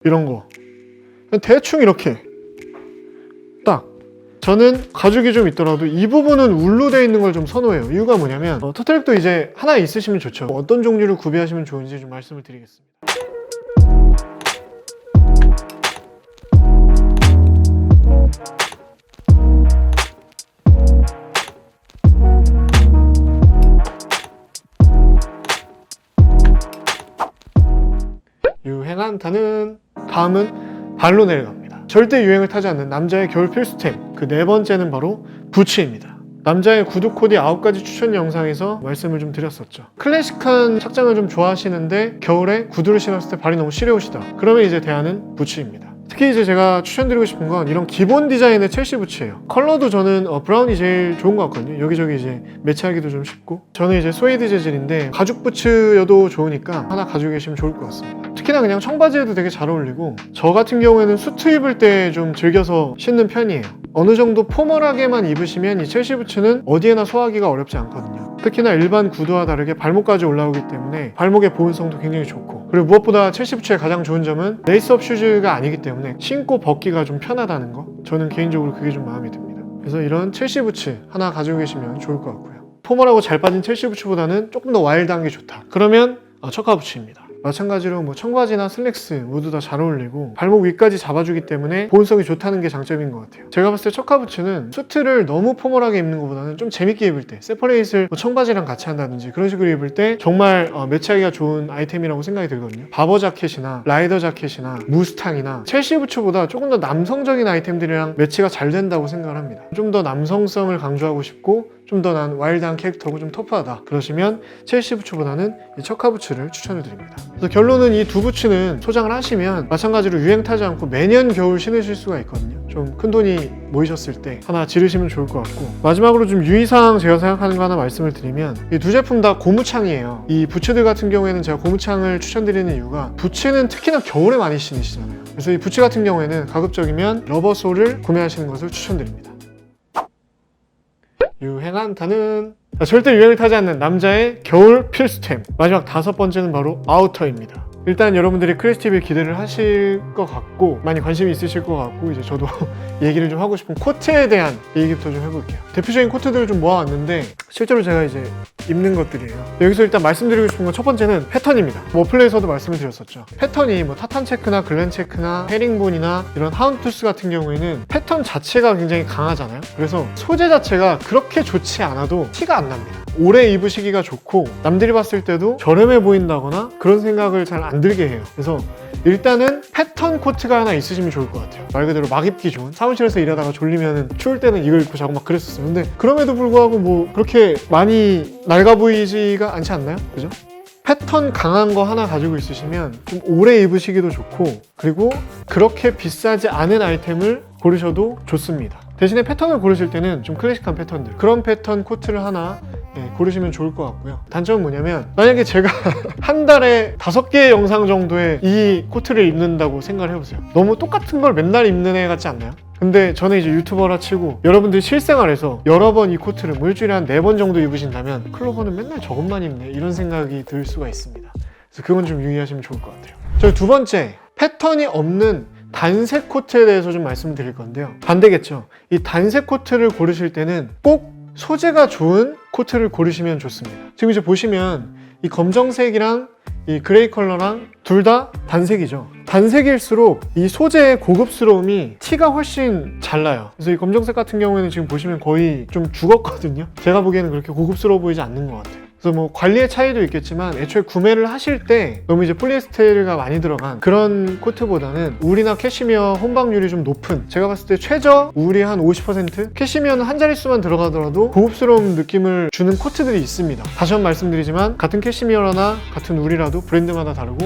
이런 거 대충 이렇게 딱. 저는 가죽이 좀 있더라도 이 부분은 울로 되어 있는 걸 좀 선호해요. 이유가 뭐냐면 터틀넥도 이제 하나 있으시면 좋죠. 어떤 종류를 구비하시면 좋은지 좀 말씀을 드리겠습니다. 유행한다는 다음은 발로 내려갑니다. 절대 유행을 타지 않는 남자의 겨울 필수템, 그 네 번째는 바로 부츠입니다. 남자의 구두 코디 9가지 추천 영상에서 말씀을 좀 드렸었죠. 클래식한 착장을 좀 좋아하시는데 겨울에 구두를 신었을 때 발이 너무 시려우시다. 그러면 이제 대안은 부츠입니다. 특히 이제 제가 추천드리고 싶은 건 이런 기본 디자인의 첼시 부츠예요. 컬러도 저는 브라운이 제일 좋은 것 같거든요. 여기저기 이제 매치하기도 좀 쉽고, 저는 이제 스웨이드 재질인데 가죽 부츠여도 좋으니까 하나 가지고 계시면 좋을 것 같습니다. 특히나 그냥 청바지에도 되게 잘 어울리고, 저 같은 경우에는 수트 입을 때 좀 즐겨서 신는 편이에요. 어느 정도 포멀하게만 입으시면 이 첼시 부츠는 어디에나 소화하기가 어렵지 않거든요. 특히나 일반 구두와 다르게 발목까지 올라오기 때문에 발목의 보온성도 굉장히 좋고, 그리고 무엇보다 첼시 부츠의 가장 좋은 점은 레이스업 슈즈가 아니기 때문에 신고 벗기가 좀 편하다는 거, 저는 개인적으로 그게 좀 마음에 듭니다. 그래서 이런 첼시 부츠 하나 가지고 계시면 좋을 것 같고요. 포멀하고 잘 빠진 첼시 부츠보다는 조금 더 와일드한 게 좋다 그러면 척카 부츠입니다. 마찬가지로 뭐 청바지나 슬랙스 모두 다 잘 어울리고 발목 위까지 잡아주기 때문에 보온성이 좋다는 게 장점인 것 같아요. 제가 봤을 때 척카 부츠는 수트를 너무 포멀하게 입는 것보다는 좀 재밌게 입을 때, 세퍼레이트를 뭐 청바지랑 같이 한다든지 그런 식으로 입을 때 정말 매치하기가 좋은 아이템이라고 생각이 들거든요. 바버 자켓이나 라이더 자켓이나 무스탕이나 첼시 부츠보다 조금 더 남성적인 아이템들이랑 매치가 잘 된다고 생각을 합니다. 좀 더 남성성을 강조하고 싶고 좀 더 난 와일드한 캐릭터고 좀 터프하다 그러시면 첼시 부츠보다는 이 척카 부츠를 추천을 드립니다. 그래서 결론은 이 두 부츠는 소장을 하시면 마찬가지로 유행 타지 않고 매년 겨울 신으실 수가 있거든요. 좀 큰돈이 모이셨을 때 하나 지르시면 좋을 것 같고, 마지막으로 좀 유의사항 제가 생각하는 거 하나 말씀을 드리면, 이 두 제품 다 고무창이에요. 이 부츠들 같은 경우에는 제가 고무창을 추천드리는 이유가, 부츠는 특히나 겨울에 많이 신으시잖아요. 그래서 이 부츠 같은 경우에는 가급적이면 러버 솔을 구매하시는 것을 추천드립니다. 유행한다는 절대 유행을 타지 않는 남자의 겨울 필수템, 마지막 5번째는 바로 아우터입니다. 일단 여러분들이 크리스티비에 기대를 하실 것 같고 많이 관심이 있으실 것 같고, 이제 저도 얘기를 좀 하고 싶은 코트에 대한 얘기부터 좀 해볼게요. 대표적인 코트들을 좀 모아왔는데 실제로 제가 이제 입는 것들이에요. 여기서 일단 말씀드리고 싶은 건 첫 번째는 패턴입니다. 워플레에서도 말씀을 드렸었죠. 패턴이 뭐 타탄 체크나 글렌 체크나 헤링본이나 이런 하운투스 같은 경우에는 패턴 자체가 굉장히 강하잖아요. 그래서 소재 자체가 그렇게 좋지 않아도 티가 안 납니다. 오래 입으시기가 좋고 남들이 봤을 때도 저렴해 보인다거나 그런 생각을 잘 안 들게 해요. 그래서 일단은 패턴 코트가 하나 있으시면 좋을 것 같아요. 말 그대로 막 입기 좋은, 사무실에서 일하다가 졸리면 추울 때는 이걸 입고 자고 막 그랬었어요. 근데 그럼에도 불구하고 뭐 그렇게 많이 낡아 보이지가 않지 않나요? 그죠? 패턴 강한 거 하나 가지고 있으시면 좀 오래 입으시기도 좋고, 그리고 그렇게 비싸지 않은 아이템을 고르셔도 좋습니다. 대신에 패턴을 고르실 때는 좀 클래식한 패턴들, 그런 패턴 코트를 하나 고르시면 좋을 것 같고요. 단점은 뭐냐면, 만약에 제가 한 달에 5개의 영상 정도의 이 코트를 입는다고 생각을 해보세요. 너무 똑같은 걸 맨날 입는 애 같지 않나요? 근데 저는 이제 유튜버라 치고 여러분들 실생활에서 여러 번 이 코트를 뭐 일주일에 한 4번 정도 입으신다면 클로버는 맨날 저것만 입네 이런 생각이 들 수가 있습니다. 그래서 그건 좀 유의하시면 좋을 것 같아요. 저희 두 번째, 패턴이 없는 단색 코트에 대해서 좀 말씀드릴 건데요. 반대겠죠. 이 단색 코트를 고르실 때는 꼭 소재가 좋은 코트를 고르시면 좋습니다. 지금 이제 보시면 이 검정색이랑 이 그레이 컬러랑 둘 다 단색이죠. 단색일수록 이 소재의 고급스러움이 티가 훨씬 잘 나요. 그래서 이 검정색 같은 경우에는 지금 보시면 거의 좀 죽었거든요. 제가 보기에는 그렇게 고급스러워 보이지 않는 것 같아요. 그래서 뭐 관리의 차이도 있겠지만 애초에 구매를 하실 때 너무 이제 폴리에스테르가 많이 들어간 그런 코트보다는 울이나 캐시미어 혼방률이 좀 높은, 제가 봤을 때 최저 울이 한 50%, 캐시미어는 한 자릿수만 들어가더라도 고급스러운 느낌을 주는 코트들이 있습니다. 다시 한번 말씀드리지만 같은 캐시미어나 같은 울이라도 브랜드마다 다르고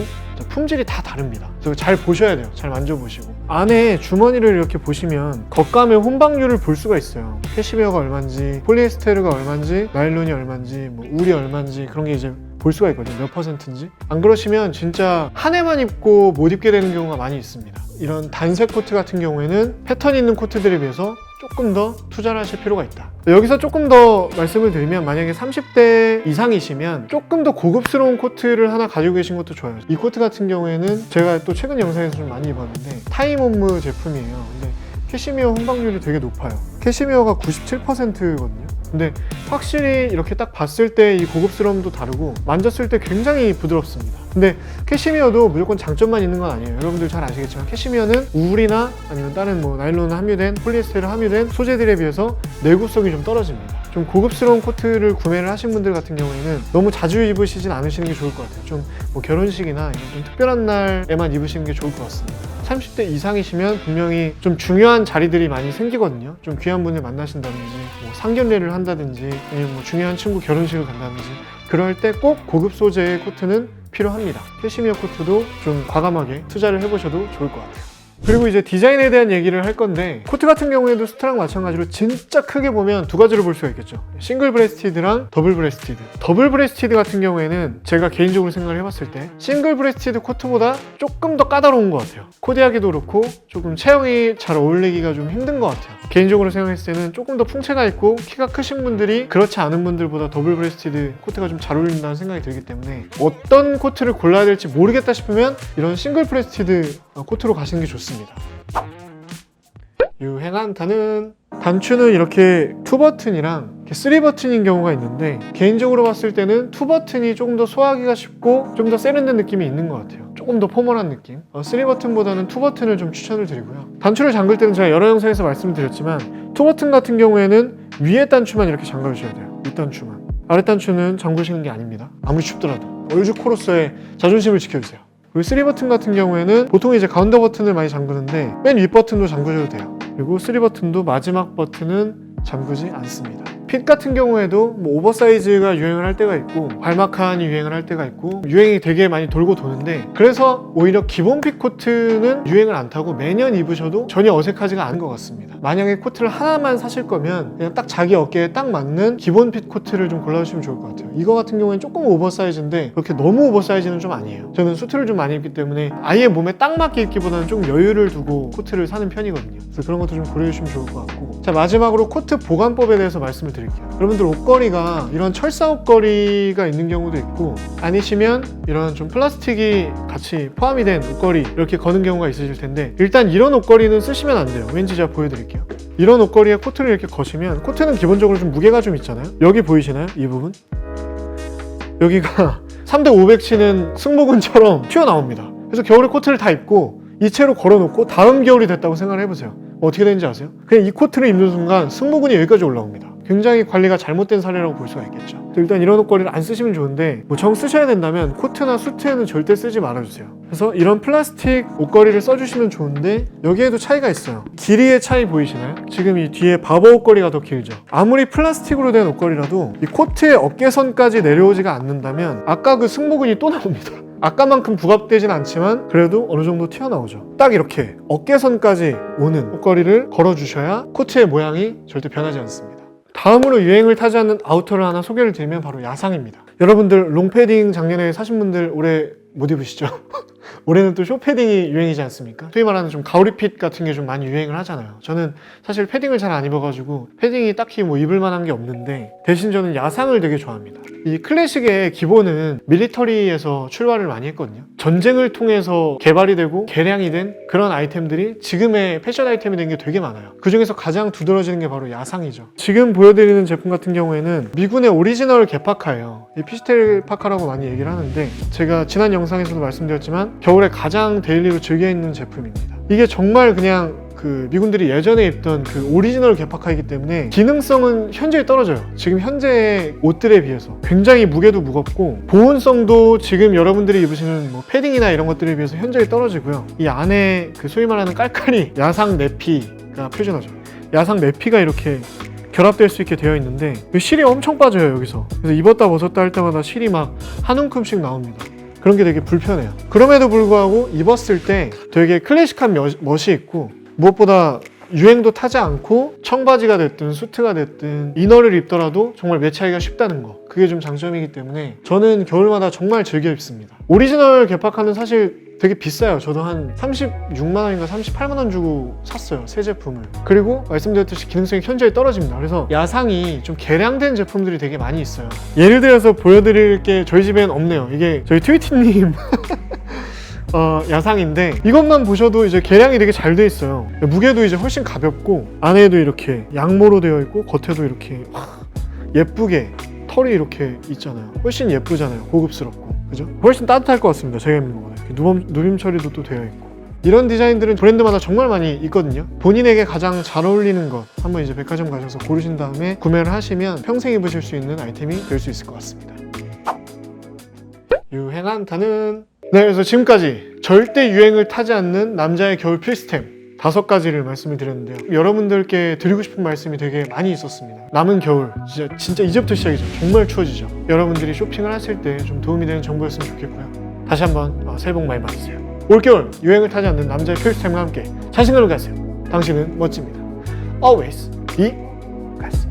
품질이 다 다릅니다. 그래서 잘 보셔야 돼요. 잘 만져보시고. 안에 주머니를 이렇게 보시면 겉감의 혼방률을 볼 수가 있어요. 캐시미어가 얼마인지, 폴리에스테르가 얼마인지, 나일론이 얼마인지, 뭐 울이 얼마인지 그런 게 이제 볼 수가 있거든요. 몇 퍼센트인지. 안 그러시면 진짜 한 해만 입고 못 입게 되는 경우가 많이 있습니다. 이런 단색 코트 같은 경우에는 패턴 있는 코트들에 비해서 조금 더 투자를 하실 필요가 있다. 여기서 조금 더 말씀을 드리면 만약에 30대 이상이시면 조금 더 고급스러운 코트를 하나 가지고 계신 것도 좋아요. 이 코트 같은 경우에는 제가 또 최근 영상에서 좀 많이 입었는데 타이몸무 제품이에요. 근데 캐시미어 혼방률이 되게 높아요. 캐시미어가 97%거든요. 근데 확실히 이렇게 딱 봤을 때 이 고급스러움도 다르고 만졌을 때 굉장히 부드럽습니다. 근데 캐시미어도 무조건 장점만 있는 건 아니에요. 여러분들 잘 아시겠지만 캐시미어는 울이나 아니면 다른 뭐 나일론 함유된 폴리에스테르 함유된 소재들에 비해서 내구성이 좀 떨어집니다. 좀 고급스러운 코트를 구매를 하신 분들 같은 경우에는 너무 자주 입으시진 않으시는 게 좋을 것 같아요. 좀 뭐 결혼식이나 이런 좀 특별한 날에만 입으시는 게 좋을 것 같습니다. 30대 이상이시면 분명히 좀 중요한 자리들이 많이 생기거든요. 좀 귀한 분을 만나신다든지 뭐 상견례를 한다든지 아니면 뭐 중요한 친구 결혼식을 간다든지 그럴 때 꼭 고급 소재의 코트는 필요합니다. 캐시미어 코트도 좀 과감하게 투자를 해보셔도 좋을 것 같아요. 그리고 이제 디자인에 대한 얘기를 할 건데 코트 같은 경우에도 스트랑 마찬가지로 진짜 크게 보면 두 가지로 볼 수가 있겠죠. 싱글 브레스티드랑 더블 브레스티드. 더블 브레스티드 같은 경우에는 제가 개인적으로 생각을 해봤을 때 싱글 브레스티드 코트보다 조금 더 까다로운 것 같아요. 코디하기도 그렇고 조금 체형이 잘 어울리기가 좀 힘든 것 같아요. 개인적으로 생각했을 때는 조금 더 풍채가 있고 키가 크신 분들이 그렇지 않은 분들보다 더블 브레스티드 코트가 좀 잘 어울린다는 생각이 들기 때문에 어떤 코트를 골라야 될지 모르겠다 싶으면 이런 싱글 브레스티드 코트로 가시는 게 좋습니다. 유행한 단추는 이렇게 2버튼이랑 3버튼인 경우가 있는데 개인적으로 봤을 때는 2버튼이 조금 더 소화하기가 쉽고 좀 더 세련된 느낌이 있는 것 같아요. 조금 더 포멀한 느낌. 3버튼보다는 2버튼을 좀 추천을 드리고요. 단추를 잠글 때는 제가 여러 영상에서 말씀드렸지만 2버튼 같은 경우에는 위에 단추만 이렇게 잠가 주셔야 돼요. 윗단추만. 아랫단추는 잠그시는 게 아닙니다. 아무리 춥더라도 얼죽 코로서의 자존심을 지켜주세요. 그리고 3버튼 같은 경우에는 보통 이제 가운데 버튼을 많이 잠그는데 맨 윗 버튼도 잠그셔도 돼요. 그리고 3버튼도 마지막 버튼은 잠그지 않습니다. 핏 같은 경우에도 뭐 오버사이즈가 유행을 할 때가 있고 발막한이 유행을 할 때가 있고 유행이 되게 많이 돌고 도는데 그래서 오히려 기본 핏 코트는 유행을 안 타고 매년 입으셔도 전혀 어색하지가 않은 것 같습니다. 만약에 코트를 하나만 사실 거면 그냥 딱 자기 어깨에 딱 맞는 기본 핏 코트를 좀 골라주시면 좋을 것 같아요. 이거 같은 경우에는 조금 오버사이즈인데 그렇게 너무 오버사이즈는 좀 아니에요. 저는 수트를 좀 많이 입기 때문에 아예 몸에 딱 맞게 입기보다는 좀 여유를 두고 코트를 사는 편이거든요. 그래서 그런 것도 좀 고려해 주시면 좋을 것 같고 자 마지막으로 코트 보관법에 대해서 말씀을 드릴게요. 여러분들 옷걸이가 이런 철사 옷걸이가 있는 경우도 있고 아니시면 이런 좀 플라스틱이 같이 포함이 된 옷걸이 이렇게 거는 경우가 있으실 텐데 일단 이런 옷걸이는 쓰시면 안 돼요. 왠지 제가 보여드릴게요. 이런 옷걸이에 코트를 이렇게 거시면 코트는 기본적으로 좀 무게가 좀 있잖아요. 여기 보이시나요? 이 부분? 여기가 3대 500 치는 승모근처럼 튀어나옵니다. 그래서 겨울에 코트를 다 입고 이 채로 걸어놓고 다음 겨울이 됐다고 생각을 해보세요. 어떻게 되는지 아세요? 그냥 이 코트를 입는 순간 승모근이 여기까지 올라옵니다. 굉장히 관리가 잘못된 사례라고 볼 수가 있겠죠. 일단 이런 옷걸이를 안 쓰시면 좋은데 뭐 정 쓰셔야 된다면 코트나 수트에는 절대 쓰지 말아주세요. 그래서 이런 플라스틱 옷걸이를 써주시면 좋은데 여기에도 차이가 있어요. 길이의 차이 보이시나요? 지금 이 뒤에 바버 옷걸이가 더 길죠. 아무리 플라스틱으로 된 옷걸이라도 이 코트의 어깨선까지 내려오지가 않는다면 아까 그 승모근이 또 나옵니다. 아까만큼 부각되진 않지만 그래도 어느 정도 튀어나오죠. 딱 이렇게 어깨선까지 오는 옷걸이를 걸어주셔야 코트의 모양이 절대 변하지 않습니다. 다음으로 유행을 타지 않는 아우터를 하나 소개를 드리면 바로 야상입니다. 여러분들 롱패딩 작년에 사신 분들 올해 못 입으시죠? 올해는 또 쇼패딩이 유행이지 않습니까? 소위 말하는 좀 가오리핏 같은 게 좀 많이 유행을 하잖아요. 저는 사실 패딩을 잘 안 입어가지고 패딩이 딱히 뭐 입을 만한 게 없는데 대신 저는 야상을 되게 좋아합니다. 이 클래식의 기본은 밀리터리에서 출발을 많이 했거든요. 전쟁을 통해서 개발이 되고 개량이 된 그런 아이템들이 지금의 패션 아이템이 된 게 되게 많아요. 그 중에서 가장 두드러지는 게 바로 야상이죠. 지금 보여드리는 제품 같은 경우에는 미군의 오리지널 개파카예요. 이 피스텔 파카라고 많이 얘기를 하는데 제가 지난 영상에서도 말씀드렸지만 겨울에 가장 데일리로 즐겨 입는 제품입니다. 이게 정말 그냥 그 미군들이 예전에 입던 그 오리지널 개파카이기 때문에 기능성은 현저히 떨어져요. 지금 현재의 옷들에 비해서 굉장히 무게도 무겁고 보온성도 지금 여러분들이 입으시는 뭐 패딩이나 이런 것들에 비해서 현저히 떨어지고요. 이 안에 그 소위 말하는 깔깔이 야상 내피가 표준어죠. 야상 내피가 이렇게 결합될 수 있게 되어 있는데 실이 엄청 빠져요 여기서. 그래서 입었다 벗었다 할 때마다 실이 막 한 움큼씩 나옵니다. 그런 게 되게 불편해요. 그럼에도 불구하고 입었을 때 되게 클래식한 멋이 있고 무엇보다 유행도 타지 않고 청바지가 됐든 수트가 됐든 이너를 입더라도 정말 매치하기가 쉽다는 거, 그게 좀 장점이기 때문에 저는 겨울마다 정말 즐겨 입습니다. 오리지널 개파카는 사실 되게 비싸요. 저도 한 36만 원인가 38만 원 주고 샀어요, 새 제품을. 그리고 말씀드렸듯이 기능성이 현저히 떨어집니다. 그래서 야상이 좀 개량된 제품들이 되게 많이 있어요. 예를 들어서 보여드릴 게 저희 집엔 없네요. 이게 저희 트위티님 야상인데, 이것만 보셔도 이제 개량이 되게 잘 돼 있어요. 무게도 이제 훨씬 가볍고, 안에도 이렇게 양모로 되어 있고, 겉에도 이렇게 예쁘게 털이 이렇게 있잖아요. 훨씬 예쁘잖아요. 고급스럽고, 그죠? 훨씬 따뜻할 것 같습니다, 제가 입는 거보다. 누빔 처리도 또 되어 있고. 이런 디자인들은 브랜드마다 정말 많이 있거든요. 본인에게 가장 잘 어울리는 것 한번 이제 백화점 가셔서 고르신 다음에 구매를 하시면 평생 입으실 수 있는 아이템이 될 수 있을 것 같습니다. 유행한다는, 네, 그래서 지금까지 절대 유행을 타지 않는 남자의 겨울 필수템 5가지를 말씀을 드렸는데요. 여러분들께 드리고 싶은 말씀이 되게 많이 있었습니다. 남은 겨울, 진짜 이제부터 시작이죠. 정말 추워지죠. 여러분들이 쇼핑을 하실 때 좀 도움이 되는 정보였으면 좋겠고요. 다시 한번 새해 복 많이 받으세요. 올겨울 유행을 타지 않는 남자의 필수템과 함께 자신감을 가세요. 당신은 멋집니다. Always be 가슴.